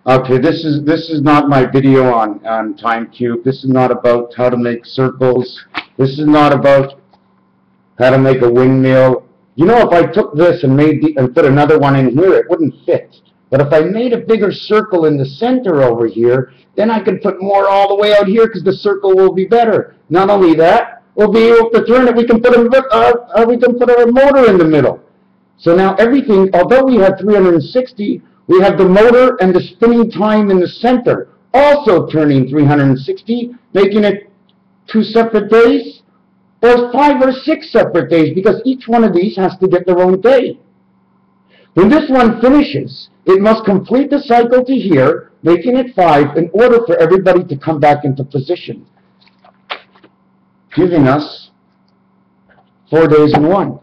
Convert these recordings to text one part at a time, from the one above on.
Okay, this is not my video on time cube. This is not about how to make circles. This is not about how to make a windmill. You know, if I took this and put another one in here, it wouldn't fit. But if I made a bigger circle in the center over here, then I can put more all the way out here because the circle will be better. Not only that, we'll be able to turn it. We can put a motor in the middle. So now everything, although we have 360, we have the motor and the spinning time in the center also turning 360, making it 2 separate days, or 5 or 6 separate days, because each one of these has to get their own day. When this one finishes, it must complete the cycle to here, making it 5, in order for everybody to come back into position, giving us 4 days in 1.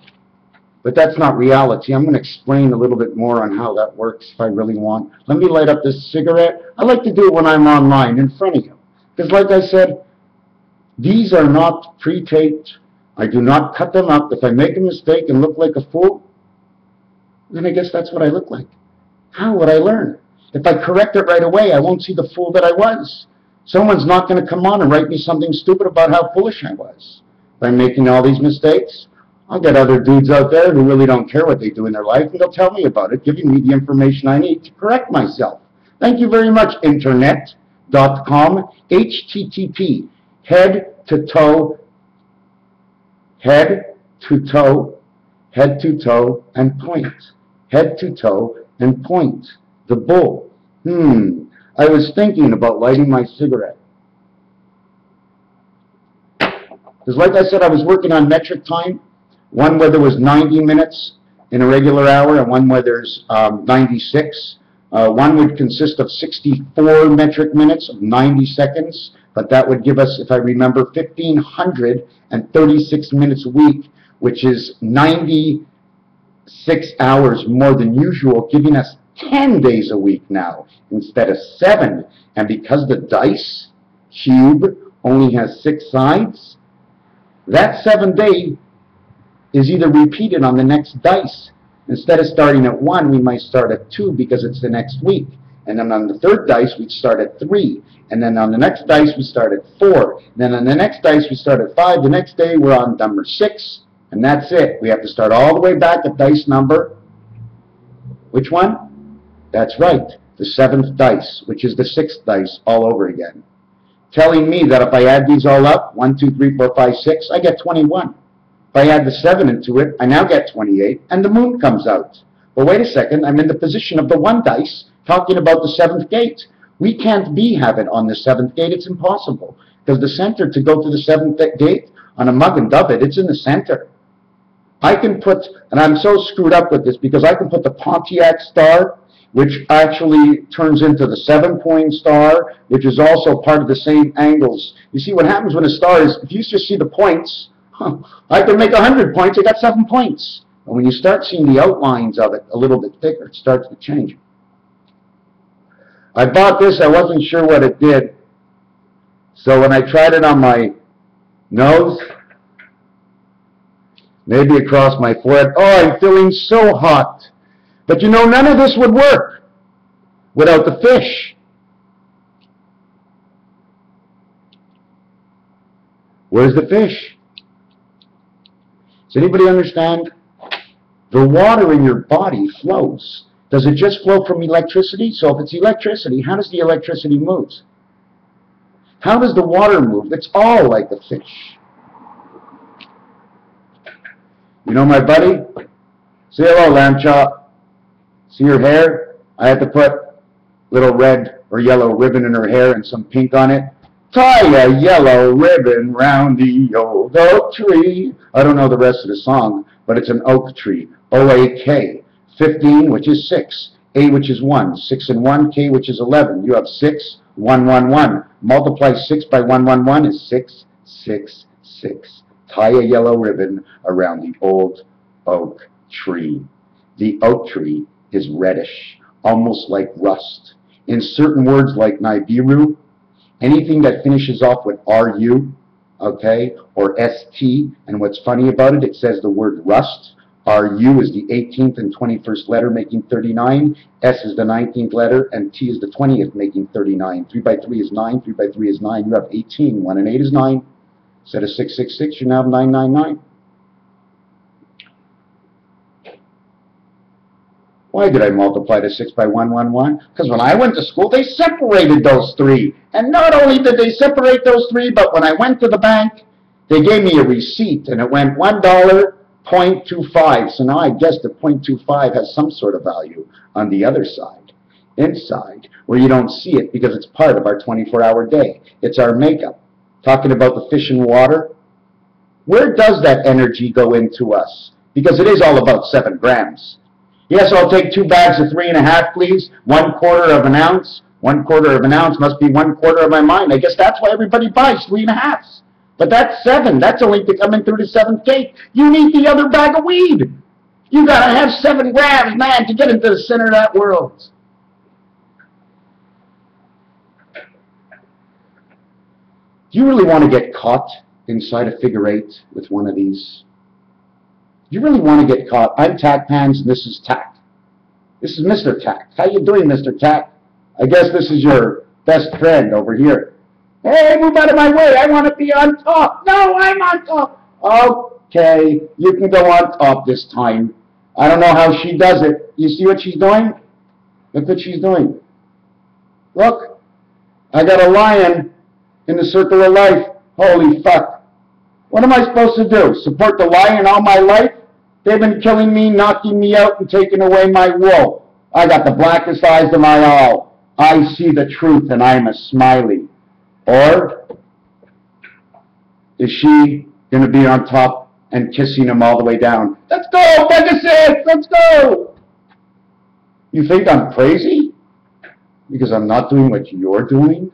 But that's not reality. I'm going to explain a little bit more on how that works if I really want. Let me light up this cigarette. I like to do it when I'm online in front of you. Because like I said, these are not pre-taped. I do not cut them up. If I make a mistake and look like a fool, then I guess that's what I look like. How would I learn? If I correct it right away, I won't see the fool that I was. Someone's not going to come on and write me something stupid about how foolish I was. By making all these mistakes, I'll get other dudes out there who really don't care what they do in their life, and they'll tell me about it, giving me the information I need to correct myself. Thank you very much, internet.com, HTTP, head to toe, head to toe, head to toe, and point. Head to toe and point. The bull. I was thinking about lighting my cigarette. Because like I said, I was working on metric time. One where there was 90 minutes in a regular hour, and one where there's 96. One would consist of 64 metric minutes of 90 seconds, but that would give us, if I remember, 1,536 minutes a week, which is 96 hours more than usual, giving us 10 days a week now instead of 7. And because the dice cube only has 6 sides, that 7th day is either repeated on the next dice. Instead of starting at 1, we might start at 2 because it's the next week. And then on the 3rd dice, we'd start at 3. And then on the next dice, we start at 4. And then on the next dice, we start at 5. The next day, we're on number 6. And that's it. We have to start all the way back at dice number. Which one? That's right. The 7th dice, which is the 6th dice all over again. Telling me that if I add these all up, 1, 2, 3, 4, 5, 6, I get 21. If I add the 7 into it, I now get 28, and the moon comes out. Well, wait a second, I'm in the position of the 1 dice, talking about the 7th gate. We can't have it on the 7th gate, it's impossible. Because the center to go to the 7th gate, on a mug and dove it, it's in the center. I can put, and I'm so screwed up with this, because I can put the Pontiac star, which actually turns into the 7-point star, which is also part of the same angles. You see, what happens when a star is, if you just see the points, I can make 100 points, I got 7 points. But when you start seeing the outlines of it a little bit thicker, it starts to change. I bought this, I wasn't sure what it did. So when I tried it on my nose, maybe across my forehead, oh, I'm feeling so hot. But you know, none of this would work without the fish. Where's the fish? Does anybody understand? The water in your body flows. Does it just flow from electricity? So if it's electricity, how does the electricity move? How does the water move? It's all like a fish. You know my buddy? Say hello, lamb chop. See her hair? I had to put little red or yellow ribbon in her hair and some pink on it. Tie a yellow ribbon round the old oak tree. I don't know the rest of the song, but it's an oak tree. O-A-K. 15, which is 6. A, which is 1. 6 and 1. K, which is 11. You have 6, 1, 1, 1. Multiply 6 by 1, 1, 1 is 6, 6, 6. Tie a yellow ribbon around the old oak tree. The oak tree is reddish, almost like rust. In certain words like Nibiru, anything that finishes off with RU, okay, or ST, and what's funny about it, it says the word rust RU is the 18th and 21st letter, making 39. S is the 19th letter, and T is the 20th, making 39. 3 by 3 is 9. 3 by 3 is 9. You have 18. 1 and 8 is 9. Instead of 666, you now have 999. Why did I multiply the 6 by 1, 1, 1? Because when I went to school, they separated those three. And not only did they separate those three, but when I went to the bank, they gave me a receipt, and it went $1.25. So now I guess the 0.25 has some sort of value on the other side, inside, where you don't see it because it's part of our 24-hour day. It's our makeup. Talking about the fish and water, where does that energy go into us? Because it is all about 7 grams. Yes, I'll take 2 bags of 3.5, please. 1/4 of an ounce. 1/4 of an ounce must be 1/4 of my mind. I guess that's why everybody buys 3.5s. But that's 7. That's only to come in through the 7th gate. You need the other bag of weed. You gotta have 7 grams, man, to get into the center of that world. Do you really want to get caught inside a figure 8 with one of these? You really want to get caught? I'm Tack Pans, and this is Tack. This is Mr. Tack. How you doing, Mr. Tack? I guess this is your best friend over here. Hey, move out of my way. I want to be on top. No, I'm on top. Okay, you can go on top this time. I don't know how she does it. You see what she's doing? Look what she's doing. Look, I got a lion in the circle of life. Holy fuck. What am I supposed to do? Support the lion all my life? They've been killing me, knocking me out, and taking away my wool. I got the blackest eyes of my all. I see the truth, and I'm a smiley. Or is she going to be on top and kissing him all the way down? Let's go, Pegasus! Let's go! You think I'm crazy? Because I'm not doing what you're doing?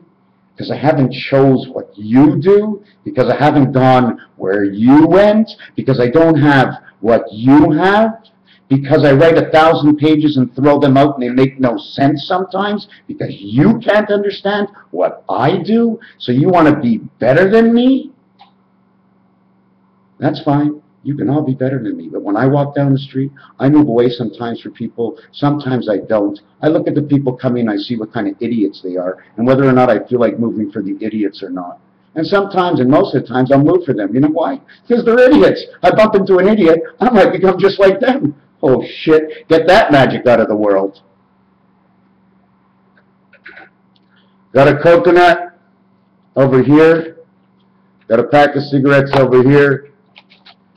Because I haven't chose what you do? Because I haven't gone where you went? Because I don't have what you have? Because I write 1,000 pages and throw them out and they make no sense sometimes? Because you can't understand what I do? So you want to be better than me? That's fine. You can all be better than me. But when I walk down the street, I move away sometimes for people. Sometimes I don't. I look at the people coming and I see what kind of idiots they are and whether or not I feel like moving for the idiots or not. And sometimes, and most of the times, I'll move for them. You know why? Because they're idiots. I bump into an idiot, I might become just like them. Oh shit, get that magic out of the world. Got a coconut over here. Got a pack of cigarettes over here.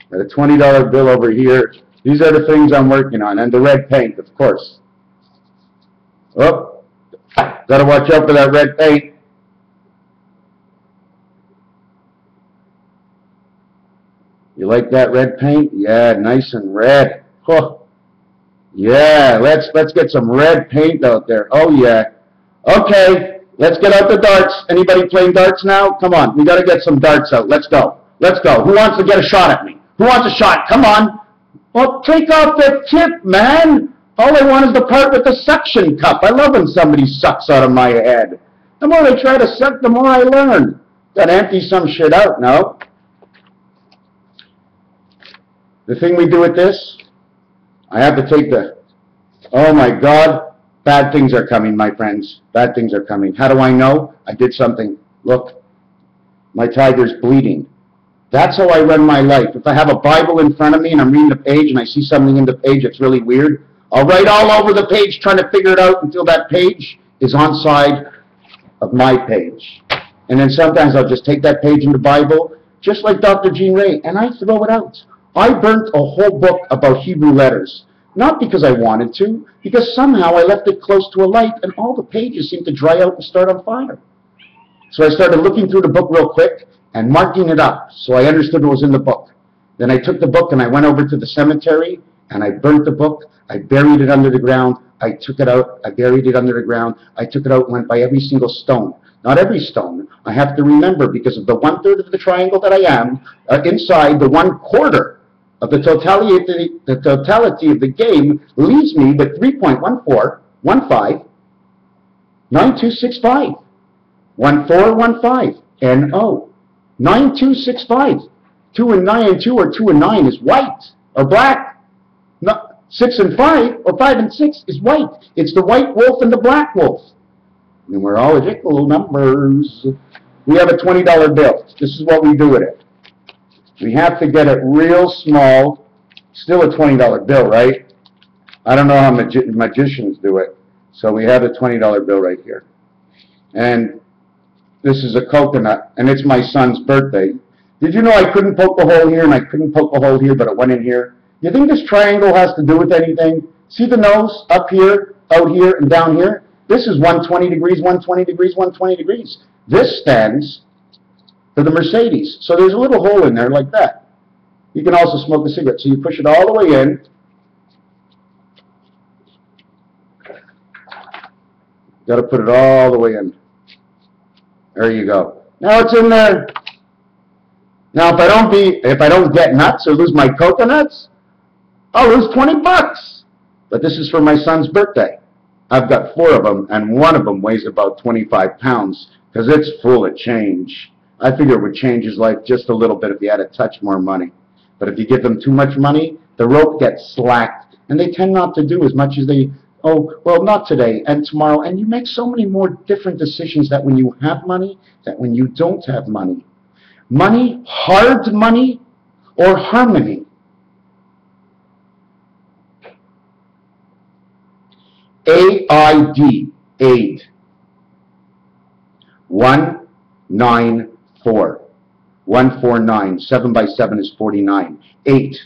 Got a $20 bill over here. These are the things I'm working on. And the red paint, of course. Oh, got to watch out for that red paint. You like that red paint? Yeah, nice and red. Oh, yeah, let's get some red paint out there. Oh, yeah. Okay, let's get out the darts. Anybody playing darts now? Come on, we got to get some darts out. Let's go. Let's go. Who wants to get a shot at me? Who wants a shot? Come on. Well, take off the tip, man. All I want is the part with the suction cup. I love when somebody sucks out of my head. The more they try to suck, the more I learn. Got to empty some shit out now. The thing we do with this, I have to take the, oh my God, bad things are coming, my friends. Bad things are coming. How do I know? I did something. Look, my tiger's bleeding. That's how I run my life. If I have a Bible in front of me and I'm reading the page and I see something in the page that's really weird, I'll write all over the page trying to figure it out until that page is on side of my page. And then sometimes I'll just take that page in the Bible, just like Dr. Jean Ray, and I throw it out. I burnt a whole book about Hebrew letters, not because I wanted to, because somehow I left it close to a light and all the pages seemed to dry out and start on fire. So I started looking through the book real quick and marking it up so I understood what was in the book. Then I took the book and I went over to the cemetery and I burnt the book. I buried it under the ground. I took it out. I buried it under the ground. I took it out and went by every single stone. Not every stone. I have to remember because of the 1/3 of the triangle that I am, inside the 1/4 of the totality of the game leaves me with 3.14159265. 1415 NO. 9265. 2 and 9 and 2 or 2 and 9 is white or black. 6 and 5, or 5 and 6 is white. It's the white wolf and the black wolf. Numerological numbers. We have a $20 bill. This is what we do with it. We have to get it real small. Still a $20 bill, right? I don't know how magicians do it. So we have a $20 bill right here. And this is a coconut, and it's my son's birthday. Did you know I couldn't poke a hole here and I couldn't poke a hole here, but it went in here? You think this triangle has to do with anything? See the nose up here, out here, and down here? This is 120 degrees, 120 degrees, 120 degrees. This stands for the Mercedes. So there's a little hole in there like that. You can also smoke a cigarette. So you push it all the way in. Got to put it all the way in. There you go. Now it's in there. Now if I don't get nuts or lose my coconuts, I'll lose 20 bucks. But this is for my son's birthday. I've got 4 of them, and one of them weighs about 25 pounds because it's full of change. I figure it would change his life just a little bit if he had a touch more money. But if you give them too much money, the rope gets slacked, and they tend not to do as much as they, oh, well, not today and tomorrow. And you make so many more different decisions that when you have money, that when you don't have money. Money, hard money, or harmony. AID, aid. 194. 149. 7 by 7 is 49. 8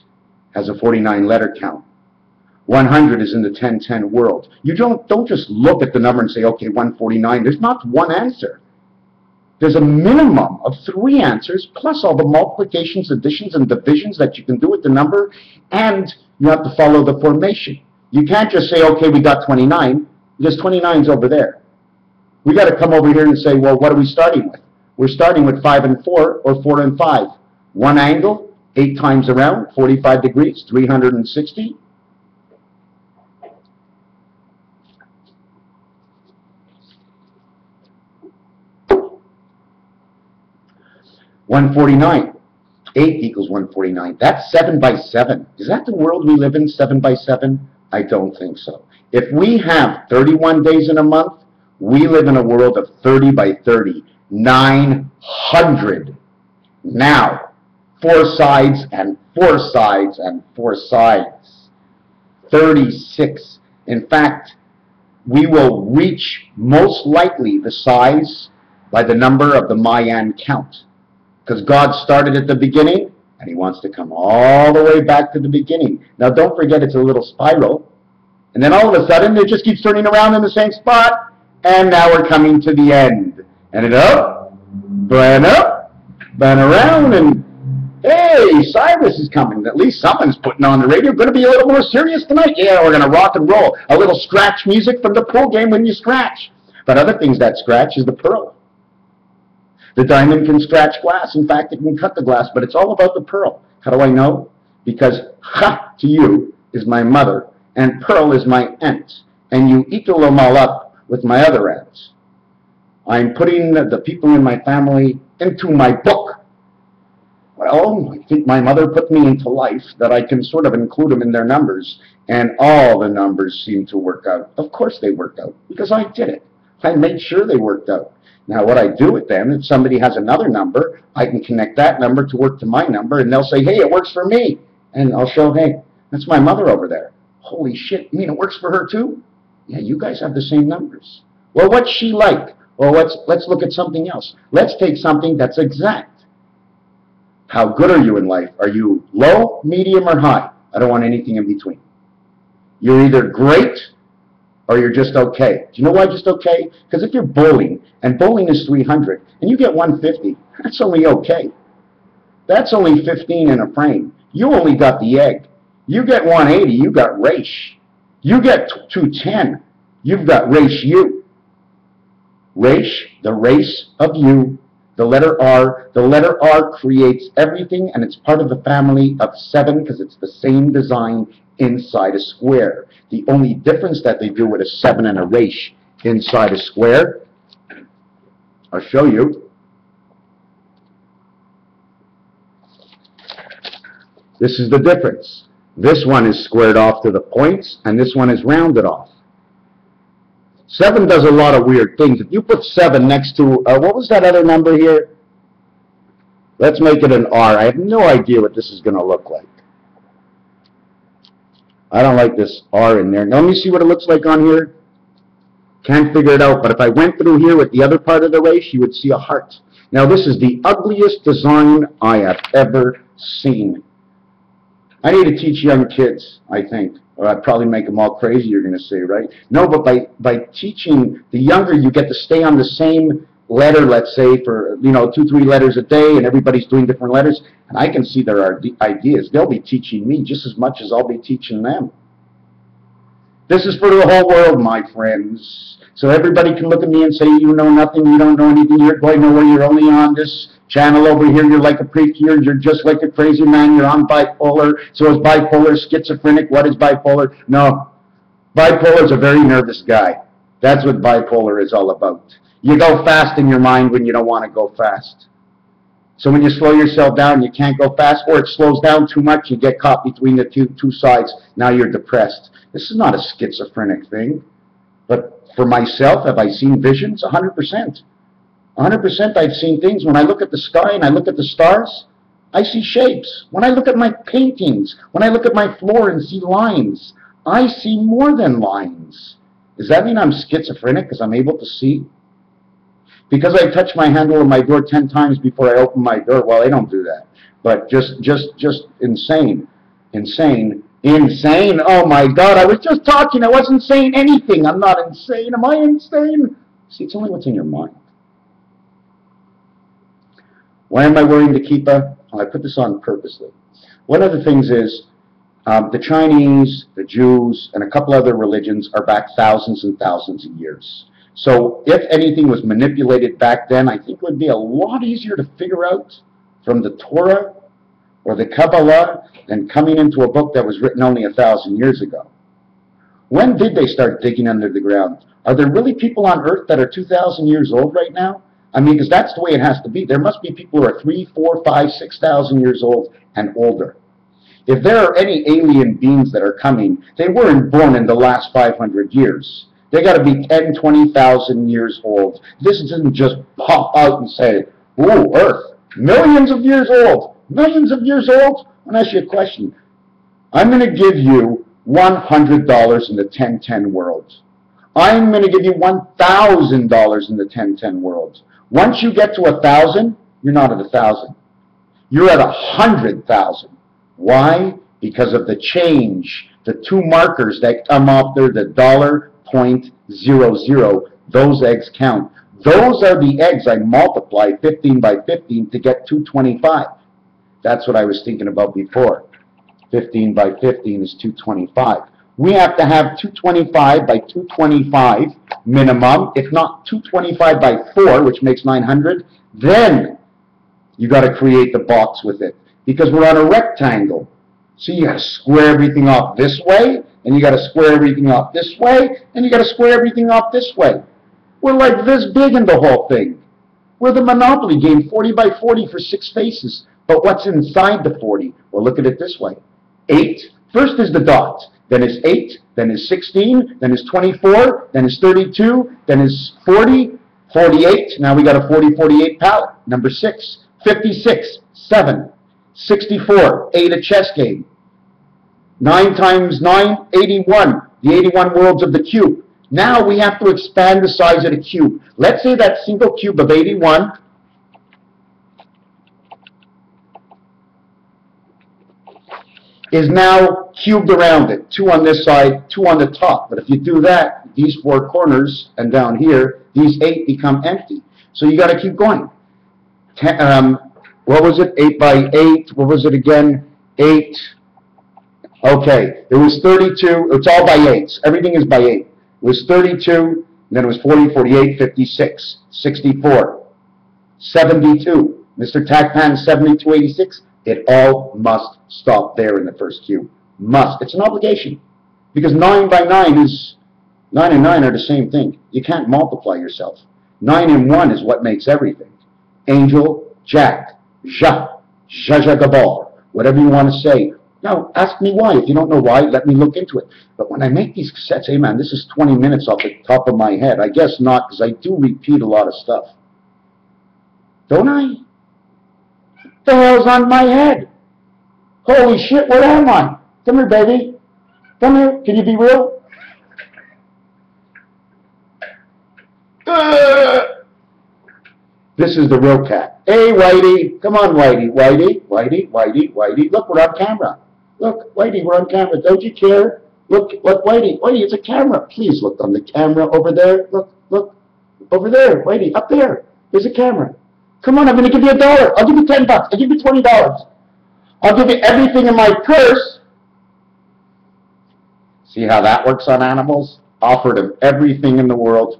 has a 49 letter count. 100 is in the 10-10 world. You don't just look at the number and say, okay, 149. There's not one answer. There's a minimum of 3 answers, plus all the multiplications, additions, and divisions that you can do with the number, and you have to follow the formation. You can't just say, okay, we got 29, because 29's over there. We got to come over here and say, well, what are we starting with? We're starting with 5 and 4, or 4 and 5. One angle, 8 times around, 45 degrees, 360. $149. 8 equals 149. That's 7 by 7. Is that the world we live in, 7 by 7? I don't think so. If we have 31 days in a month, we live in a world of 30 by 30. 900. Now, 4 sides and 4 sides and 4 sides. 36. In fact, we will reach most likely the size by the number of the Mayan count. Because God started at the beginning, and He wants to come all the way back to the beginning. Now, don't forget it's a little spiral. And then all of a sudden, it just keeps turning around in the same spot. And now we're coming to the end. And it up, and around, and hey, Cyrus is coming. At least someone's putting on the radio. Going to be a little more serious tonight? Yeah, we're going to rock and roll. A little scratch music from the pool game when you scratch. But other things that scratch is the pearl. The diamond can scratch glass. In fact, it can cut the glass, but it's all about the pearl. How do I know? Because Ha to you is my mother, and Pearl is my aunt, and you equal them all up with my other aunts. I'm putting the people in my family into my book. Well, I think my mother put me into life that I can sort of include them in their numbers, and all the numbers seem to work out. Of course they worked out, because I did it. I made sure they worked out. Now, what I do with them, if somebody has another number, I can connect that number to work to my number, and they'll say, hey, it works for me. And I'll show, hey, that's my mother over there. Holy shit, you mean it works for her too? Yeah, you guys have the same numbers. Well, what's she like? Well, let's look at something else. Let's take something that's exact. How good are you in life? Are you low, medium, or high? I don't want anything in between. You're either great or you're just okay. Do you know why just okay? Because if you're bowling, and bowling is 300, and you get 150, that's only okay. That's only 15 in a frame. You only got the egg. You get 180, you got race. You get 210, you've got race you. Race, the race of you. The letter R. The letter R creates everything, and it's part of the family of 7 because it's the same design inside a square. The only difference that they do with a 7 and a race inside a square, I'll show you. This is the difference. This one is squared off to the points, and this one is rounded off. 7 does a lot of weird things. If you put 7 next to, what was that other number here? Let's make it an R. I have no idea what this is going to look like. I don't like this R in there. Now, let me see what it looks like on here. Can't figure it out, but if I went through here with the other part of the race, you would see a heart. Now, this is the ugliest design I have ever seen. I need to teach young kids, I think. Or I'd probably make them all crazy, you're going to say, right? No, but by teaching the younger, you get to stay on the same letter, let's say, for 2-3 letters a day, and everybody's doing different letters, and I can see their ideas. They'll be teaching me just as much as I'll be teaching them. This is for the whole world, my friends. So everybody can look at me and say, you know nothing, you don't know anything, you're going nowhere, you're only on this channel over here, you're like a preacher, you're just like a crazy man, you're on bipolar. So is bipolar schizophrenic? What is bipolar? No. Bipolar is a very nervous guy. That's what bipolar is all about. You go fast in your mind when you don't want to go fast. So when you slow yourself down, you can't go fast, or it slows down too much, you get caught between the two sides. Now you're depressed. This is not a schizophrenic thing. But for myself, have I seen visions? 100%. 100% I've seen things. When I look at the sky and I look at the stars, I see shapes. When I look at my paintings, when I look at my floor and see lines, I see more than lines. Does that mean I'm schizophrenic because I'm able to see? Because I touch my handle of my door 10 times before I open my door? Well, I don't do that. But just insane. Insane. Insane? Oh my God, I was just talking. I wasn't saying anything. I'm not insane. Am I insane? See, it's only what's in your mind. Why am I wearing the kippah? I put this on purposely. One of the things is the Chinese, the Jews, and a couple other religions are back thousands and thousands of years. So if anything was manipulated back then, I think it would be a lot easier to figure out from the Torah or the Kabbalah than coming into a book that was written only 1,000 years ago. When did they start digging under the ground? Are there really people on earth that are 2,000 years old right now? I mean, because that's the way it has to be. There must be people who are 3, 4, 5, 6,000 years old and older. If there are any alien beings that are coming, they weren't born in the last 500 years. They got to be 10, 20,000 years old. This doesn't just pop out and say, "Ooh, Earth, millions of years old, millions of years old." I'm going to ask you a question. I'm going to give you $100 in the 1010 world. I'm going to give you $1,000 in the 1010 world. Once you get to 1,000, you're not at 1,000. You're at 100,000. Why? Because of the change, the 2 markers that come up there, the $.00, those eggs count. Those are the eggs I multiply 15 by 15 to get 225. That's what I was thinking about before. 15 by 15 is 225. We have to have 225 by 225 minimum, if not 225 by 4, which makes 900. Then you got to create the box with it, because we're on a rectangle. So you got to square everything off this way, and you got to square everything off this way, and you got to square everything off this way. We're like this big in the whole thing. We're the Monopoly game, 40 by 40 for 6 faces. But what's inside the 40? Well, look at it this way. 8, first is the dot, then is 8, then is 16, then is 24, then is 32, then is 40, 48. Now we got a 40, 48 palette. Number 6, 56, 7, 64, 8 a chess game. 9 times 9, 81. The 81 worlds of the cube. Now we have to expand the size of the cube. Let's say that single cube of 81 is now cubed around it. 2 on this side, 2 on the top. But if you do that, these 4 corners and down here, these 8 become empty. So you got to keep going. What was it? 8 by 8. What was it again? 8. Okay, it was 32. It's all by 8s. Everything is by 8. It was 32, then it was 40, 48, 56, 64, 72. Mr. Tacpan, 72, 86. It all must stop there in the first cube. Must. It's an obligation. Because 9 by 9 is, 9 and 9 are the same thing. You can't multiply yourself. 9 and 1 is what makes everything. Angel, Jack, Ja, Jaja Gabal, whatever you want to say. Now, ask me why. If you don't know why, let me look into it. But when I make these cassettes, hey man, this is 20 minutes off the top of my head. I guess not, because I do repeat a lot of stuff. Don't I? What the hell's on my head? Holy shit, where am I? Come here, baby. Come here. Can you be real? This is the real cat. Hey, Whitey. Come on, Whitey. Whitey, Whitey, Whitey, Whitey. Look, we're on camera. Look, Whitey, we're on camera. Don't you care? Look, Whitey. Whitey, it's a camera. Please look on the camera over there. Look, look. Over there, Whitey, up there. There's a camera. Come on, I'm going to give you $1. I'll give you $10. I'll give you $20. I'll give you everything in my purse. See how that works on animals? Offered him everything in the world.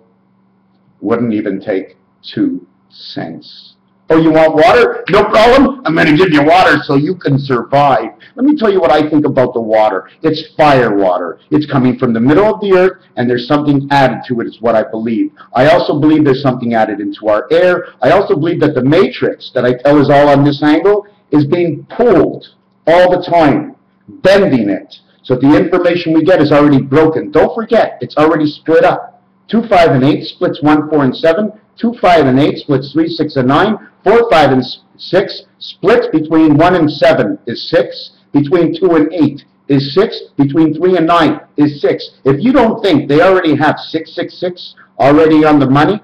Wouldn't even take 2 cents. Oh, you want water? No problem. I'm going to give you water so you can survive. Let me tell you what I think about the water. It's fire water. It's coming from the middle of the earth, and there's something added to it, is what I believe. I also believe there's something added into our air. I also believe that the matrix that I tell is all on this angle is being pulled all the time, bending it. So the information we get is already broken. Don't forget, it's already split up. 2, 5, and 8 splits 1, 4, and 7. 2, 5, and 8 splits 3, 6, and 9. 4, 5, and 6 splits between 1 and 7 is 6. Between 2 and 8 is 6. Between 3 and 9 is 6. If you don't think they already have 666 already on the money,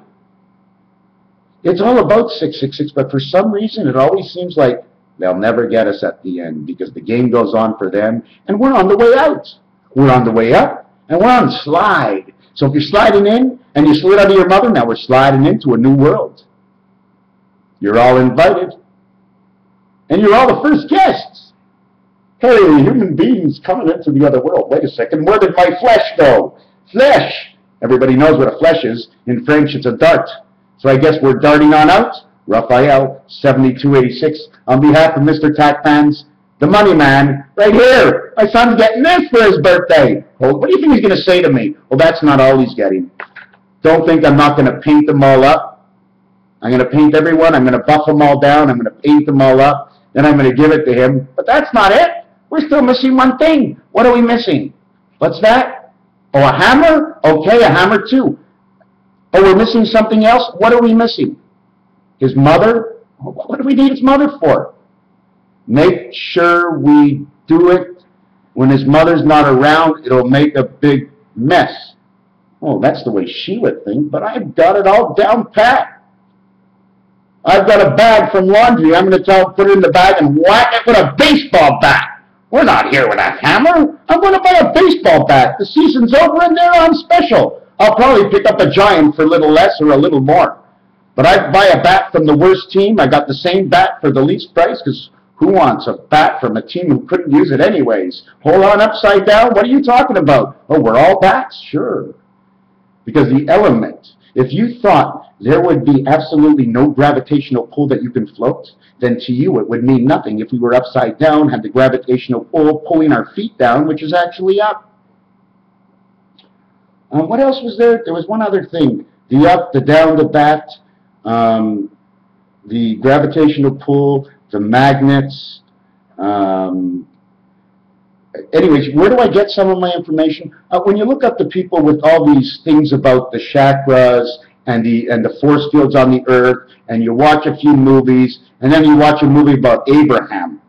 it's all about 666, but for some reason it always seems like they'll never get us at the end because the game goes on for them, and we're on the way out. We're on the way up, and we're on slide. So if you're sliding in, and you slid out of your mother, now we're sliding into a new world. You're all invited. And you're all the first guests. Hey, human beings coming into the other world. Wait a second, where did my flesh go? Flesh! Everybody knows what a flesh is. In French, it's a dart. So I guess we're darting on out. Raphael, 7286, on behalf of Mr. Tac Fans, the money man, right here. My son's getting this for his birthday. Well, what do you think he's going to say to me? Well, that's not all he's getting. Don't think I'm not going to paint them all up. I'm going to paint everyone. I'm going to buff them all down. I'm going to paint them all up. Then I'm going to give it to him. But that's not it. We're still missing one thing. What are we missing? What's that? Oh, a hammer? Okay, a hammer too. Oh, we're missing something else? What are we missing? His mother? What do we need his mother for? Make sure we do it when his mother's not around. It'll make a big mess. Oh, that's the way she would think, but I've got it all down pat. I've got a bag from laundry. I'm going to tell him, put it in the bag and whack it with a baseball bat. We're not here with a hammer. I'm going to buy a baseball bat. The season's over and they're on special. I'll probably pick up a giant for a little less or a little more. But I'd buy a bat from the worst team. I got the same bat for the least price, because who wants a bat from a team who couldn't use it anyways? Hold on upside down? What are you talking about? Oh, we're all bats? Sure. Because the element, if you thought there would be absolutely no gravitational pull that you can float, then to you it would mean nothing if we were upside down, had the gravitational pull pulling our feet down, which is actually up. What else was there? There was one other thing. The up, the down, the bat, the gravitational pull, the magnets. Anyways, where do I get some of my information? When you look up the people with all these things about the chakras and the force fields on the earth, and you watch a few movies, and then you watch a movie about Abraham.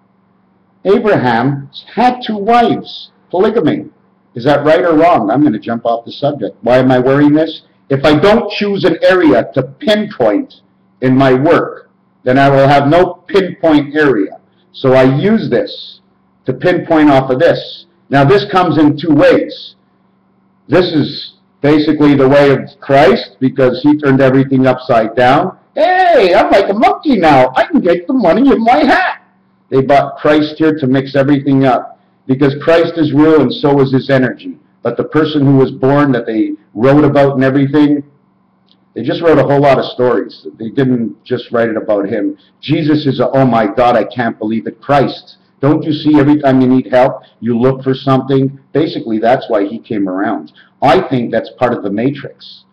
Abraham had 2 wives, polygamy. Is that right or wrong? I'm going to jump off the subject. Why am I wearing this? If I don't choose an area to pinpoint in my work, then I will have no pinpoint area. So I use this to pinpoint off of this. Now this comes in 2 ways. This is basically the way of Christ, because he turned everything upside down. Hey, I'm like a monkey now. I can get the money in my hat. They bought Christ here to mix everything up, because Christ is real and so is his energy. But the person who was born that they wrote about and everything, they just wrote a whole lot of stories. They didn't just write it about him. Jesus is a, oh my God, I can't believe it, Christ. Don't you see every time you need help, you look for something? Basically, that's why he came around. I think that's part of the matrix.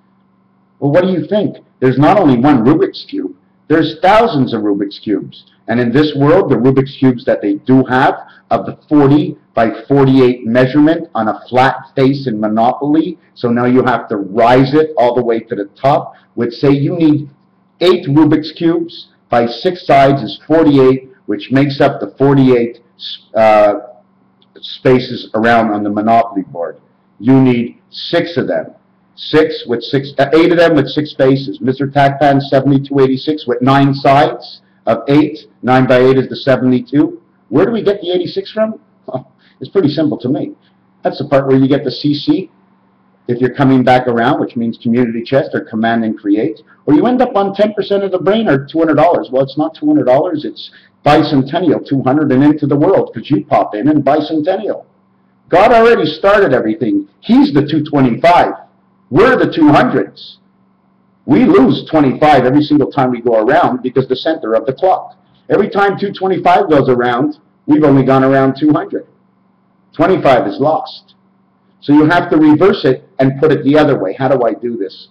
Well, what do you think? There's not only one Rubik's Cube. There's thousands of Rubik's Cubes. And in this world, the Rubik's Cubes that they do have of the 40 by 48 measurement on a flat face in Monopoly, so now you have to rise it all the way to the top, would say you need 8 Rubik's Cubes by 6 sides is 48, which makes up the 48 spaces around on the Monopoly board. You need 6 of them. 8 of them with 6 faces. Mr. Tacpan 7286 with 9 sides of 8. 9 by 8 is the 72. Where do we get the 86 from? Oh, it's pretty simple to me. That's the part where you get the CC if you're coming back around, which means community chest or command and create. Or you end up on 10% of the brain or $200. Well, it's not $200. It's bicentennial 200 and into the world because you pop in and bicentennial. God already started everything. He's the 225. We're the 200s. We lose 25 every single time we go around because the center of the clock. Every time 225 goes around, we've only gone around 200. 25 is lost. So you have to reverse it and put it the other way. How do I do this?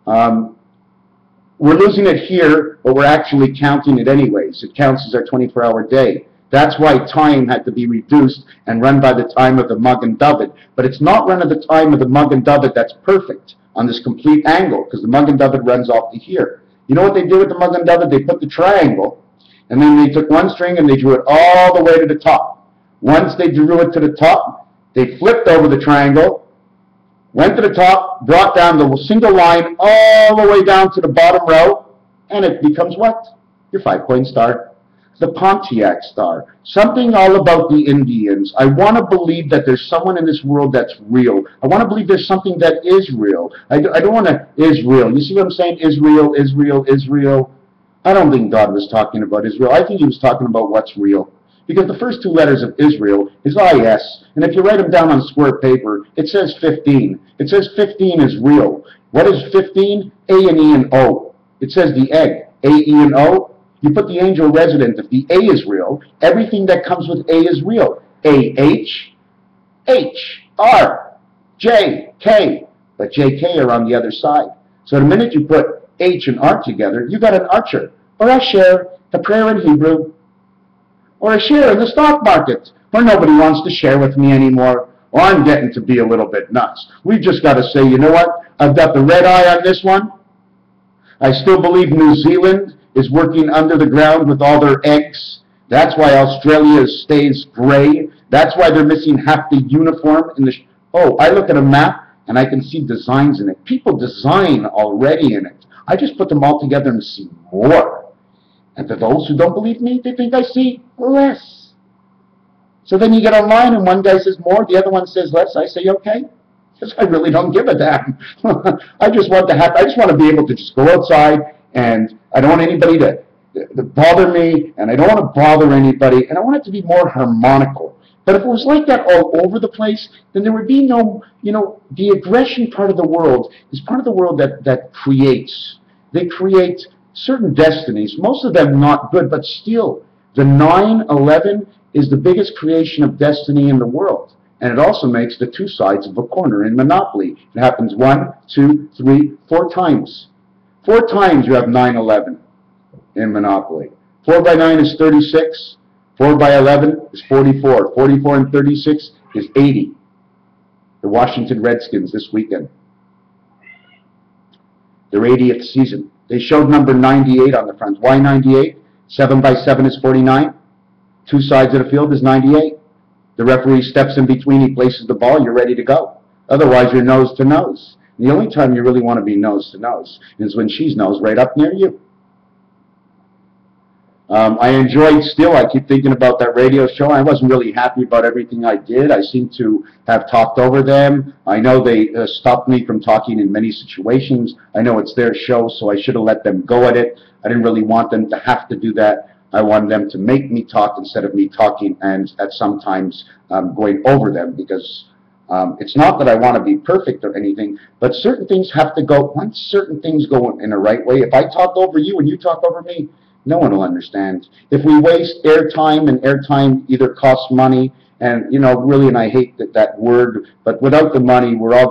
We're losing it here, but we're actually counting it anyways. It counts as our 24-hour day. That's why time had to be reduced and run by the time of the Mug and David. But it's not run at the time of the Mug and David that's perfect on this complete angle, because the Mug and David runs off to here. You know what they did with the Mug and David? They put the triangle, and then they took one string and they drew it all the way to the top. Once they drew it to the top, they flipped over the triangle, went to the top, brought down the single line all the way down to the bottom row, and it becomes what? Your 5-point star. The Pontiac star. Something all about the Indians. I want to believe that there's someone in this world that's real. I want to believe there's something that is real. I don't want to Israel. You see what I'm saying? Israel, Israel, Israel. I don't think God was talking about Israel. I think he was talking about what's real. Because the first 2 letters of Israel is IS. And if you write them down on square paper, it says 15. It says 15 is real. What is 15? A and E and O. It says the egg. A, E, and O. You put the angel resident. If the A is real, everything that comes with A is real. A, H, H, R, J, K. But J, K are on the other side. So the minute you put H and R together, you got an archer. Or a share, a prayer in Hebrew. Or a share in the stock market, where nobody wants to share with me anymore. Or I'm getting to be a little bit nuts. We've just got to say, you know what? I've got the red eye on this one. I still believe New Zealand is working under the ground with all their eggs. That's why Australia stays gray. That's why they're missing half the uniform in the... Oh, I look at a map and I can see designs in it. People design already in it. I just put them all together and see more. And for those who don't believe me, they think I see less. So then you get online and one guy says more, the other one says less. I say, okay, because I really don't give a damn. I just want to be able to just go outside, and I don't want anybody to bother me, and I don't want to bother anybody, and I want it to be more harmonical. But if it was like that all over the place, then there would be no, the aggression part of the world is part of the world that creates. They create certain destinies, most of them not good, but still, the 9/11 is the biggest creation of destiny in the world. And it also makes the 2 sides of a corner in Monopoly. It happens 1, 2, 3, 4 times. 4 times you have 9/11 in Monopoly. 4 by 9 is 36. 4 by 11 is 44. 44 and 36 is 80. The Washington Redskins this weekend. Their 80th season. They showed number 98 on the front. Why 98? 7 by 7 is 49. 2 sides of the field is 98. The referee steps in between, he places the ball, you're ready to go. Otherwise, you're nose to nose. The only time you really want to be nose to nose is when she's nose right up near you. I enjoyed still, I keep thinking about that radio show. I wasn't really happy about everything I did. I seem to have talked over them. I know they stopped me from talking in many situations. I know it's their show, so I should have let them go at it. I didn't really want them to have to do that. I wanted them to make me talk instead of me talking and at sometimes going over them, because it's not that I want to be perfect or anything, but certain things have to go, once certain things go in the right way, if I talk over you and you talk over me, no one will understand. If we waste airtime, and airtime either costs money, and really, and I hate that word, but without the money, we're all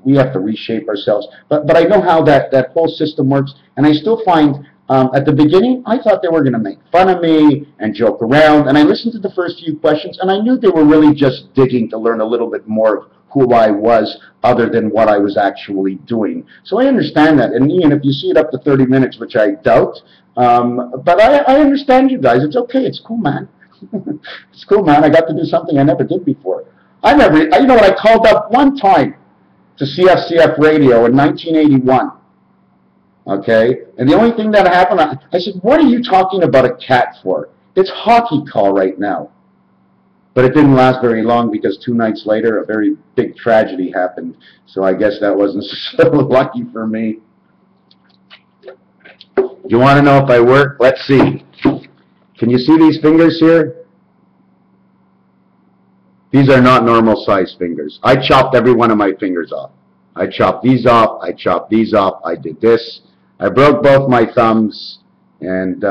we have to reshape ourselves. But I know how that whole system works, and I still find At the beginning, I thought they were going to make fun of me and joke around, and I listened to the first few questions, and I knew they were really just digging to learn a little bit more of who I was other than what I was actually doing. So I understand that, and Ian, if you see it up to 30 minutes, which I doubt, but I understand you guys. It's okay. It's cool, man. It's cool, man. I got to do something I never did before. You know what, I called up one time to CFCF radio in 1981. Okay? And the only thing that happened, I said, what are you talking about a cat for? It's hockey call right now. But it didn't last very long because 2 nights later, a very big tragedy happened. So I guess that wasn't so lucky for me. You want to know if I work? Let's see. Can you see these fingers here? These are not normal size fingers. I chopped every one of my fingers off. I chopped these off. I chopped these off. I did this. I broke both my thumbs, and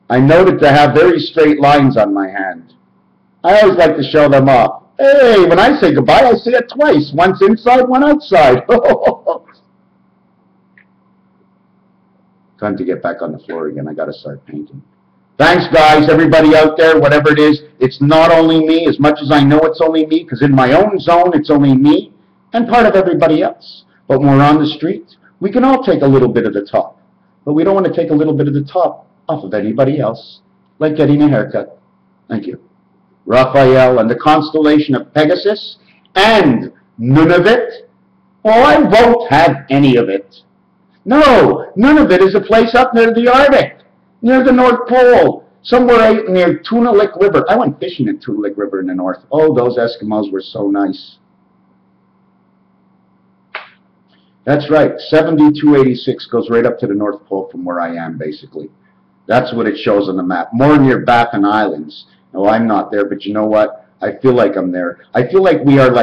I noted to have very straight lines on my hand. I always like to show them off. Hey, when I say goodbye, I say it twice. Once inside, one outside. Time to get back on the floor again. I got to start painting. Thanks, guys, everybody out there, whatever it is. It's not only me, as much as I know it's only me, because in my own zone, it's only me and part of everybody else. But when we're on the street, we can all take a little bit of the top, but we don't want to take a little bit of the top off of anybody else, like getting a haircut. Thank you. Raphael and the constellation of Pegasus, and none of it? Oh, I won't have any of it. No, none of it is a place up near the Arctic, near the North Pole, somewhere near Tunalik River. I went fishing at Tunalik River in the north. Oh, those Eskimos were so nice. That's right, 7286 goes right up to the North Pole from where I am, basically. That's what it shows on the map. More near Baffin Islands. No, I'm not there, but you know what? I feel like I'm there. I feel like we are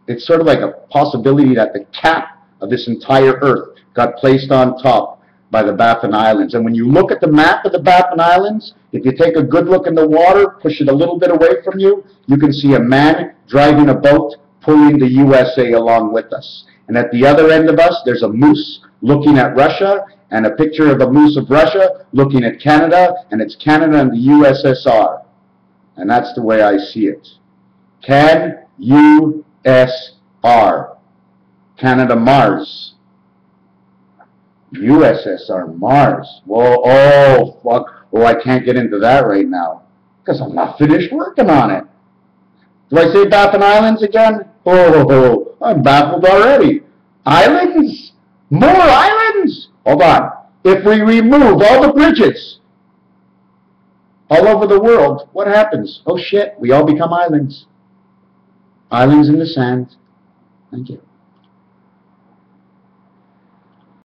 it's sort of like a possibility that the cap of this entire Earth got placed on top by the Baffin Islands. And when you look at the map of the Baffin Islands, if you take a good look in the water, push it a little bit away from you, you can see a man driving a boat pulling the USA along with us. And at the other end of us, there's a moose looking at Russia, and a picture of a moose of Russia looking at Canada, and it's Canada and the USSR. And that's the way I see it. CAN-U-S-R. Canada Mars. USSR Mars. Whoa, oh, fuck. Oh, I can't get into that right now, because I'm not finished working on it. Do I say Baffin Islands again? Oh, I'm baffled already. Islands? More islands? Hold on. If we remove all the bridges all over the world, what happens? Oh shit, we all become islands. Islands in the sand. Thank you.